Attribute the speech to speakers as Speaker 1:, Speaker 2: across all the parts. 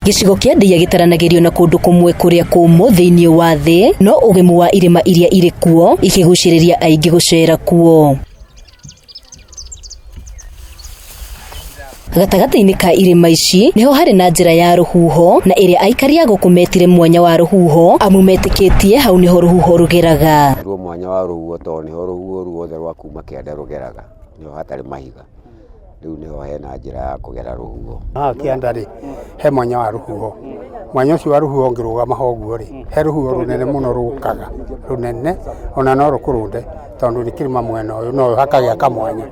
Speaker 1: Gicigo kia Ndeiya gitaranagĩrio na kũndũ kũmwe kũrĩa kũmũ thĩinĩ wa thĩ, no ũgemu wa irĩma iria irĩ kuo ikĩgucĩrĩria aingĩ gũcera kuo. Gatagati-inĩ ka irĩma ici niho harĩ na njĩra ya Ruhuho, na ĩrĩa aikari a gũkũ metire mwanya wa Ruhuho amu metĩkĩtie hau niho Ruhuho rũgeraga.
Speaker 2: Mwanya wa Ruhuho to niho Ruhuho ruothe rwa kuma kĩanda rũgeraga, niho hatarĩ mahiga. Riu niho hena njĩra ya kũgera Ruhuho.
Speaker 3: Kĩanda rĩ he mwanya wa Ruhuho. Mwanya ũcio wa Ruhuho ngĩrũgama hoguo rĩ he Ruhuho rũnene mũno rũkaga rũnene ona no rũkũrũnde tondũ rĩkĩrĩma mwena ũyũ no hakagĩa kamwanya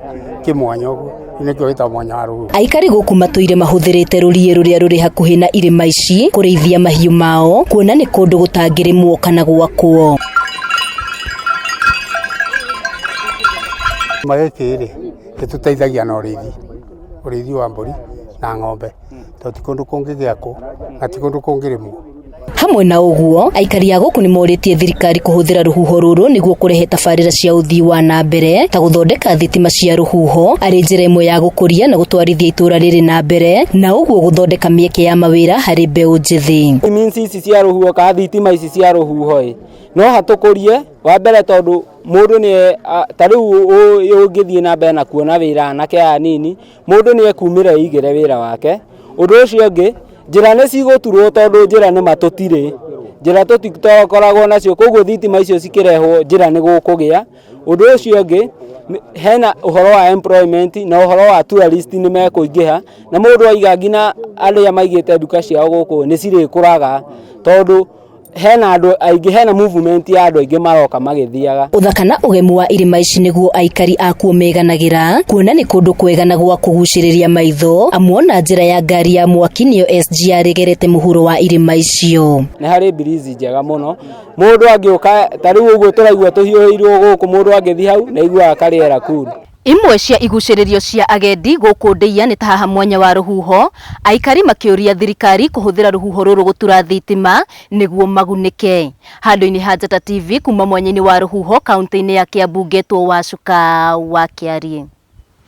Speaker 3: kĩmwanya ũguo nĩkĩo gĩtagwo mwanya wa Ruhuho.
Speaker 1: Aikari gũkũ matũire mahũthĩrĩte rũriĩ rũrĩa rũrĩ hakuhĩ na irĩma ici kũrĩithia mahiũ mao, kuona nĩ kũndũ gũtangĩrĩmwo kana gwakwo.
Speaker 3: Magĩkĩ rĩ gĩtũteithagia na ũrĩithi wa mbũri na ng'ombe tondũ ti kũndũ kũngĩgĩakwo na ti kũndũ kũngĩrĩmwo.
Speaker 1: Hamwe na ũguo, aikari a gũkũ nĩ morĩtie thirikari kũhũthĩra Ruhuho rũrũ nĩguo kũrehe tabarĩra cia ũthii wa na mbere ta gũthondeka thitima cia Ruhuho arĩ njĩra ĩmwe ya gũkũria na gũtwarithia itũra rĩrĩ na mbere, na ũguo gũthondeka mĩeke ya mawĩra harĩ mbeũ njĩthĩ.
Speaker 4: Means ici cia Ruhuho ka thitima ici cia Ruhuho no hatũkũrie wa mbere tondũ mũndũ nĩ ta rĩu ũngĩthiĩ na mbere na kuona wĩra anake anini, mũndũ nĩ ekumĩra igĩre wĩra wake. Ũndũ ũcio ũngĩ njĩra nĩ cigũturwo tondũ njĩra nĩ matũtirĩ, njĩra tũtikoragwo nacio, koguo thitima icio cikĩrehwo njĩra nĩ gũkũgĩa. Ũndũ ũcio ũngĩ hena ũhoro wa employment na ũhoro wa tourist nĩ mekũingĩha, na mũndũ aiga nginya arĩa maigĩte nduka ciao gũkũ nĩ cirĩkũraga tondũ hena andũ aingĩ, hena movement ya andũ aingĩ maroka magĩthiaga.
Speaker 1: Ũthaka na ũgemu wa irĩma ici nĩguo aikari akuo meganagĩra, kuona nĩ kũndũ kwega na gwa kũgucĩrĩria maitho, amu ona njĩra ya ngari ya mwaki nĩyo SGR ĩgerete mũhuro wa irĩma icio.
Speaker 4: Nĩ harĩ bridge njega mũno, mũndũ angĩũka ta rĩu ũguo tũraigua tũhiũhĩirwo gũkũ, mũndũ angĩthiĩ hau na igua karĩera kuru.
Speaker 1: Imwe cia igucĩrĩrio cia agendi gũkũ Ndeiya nĩ ta haha mwanya wa Ruhuho, aikari makĩũria thirikari kũhũthĩra Ruhuho rũrũ gũtura thitima nĩguo magunĩke. Handũ-inĩ ha Njata TV kuma mwanya-inĩ wa Ruhuho kaunti-inĩ ya Kiambu ngetwo Wacuka wa Kiarie.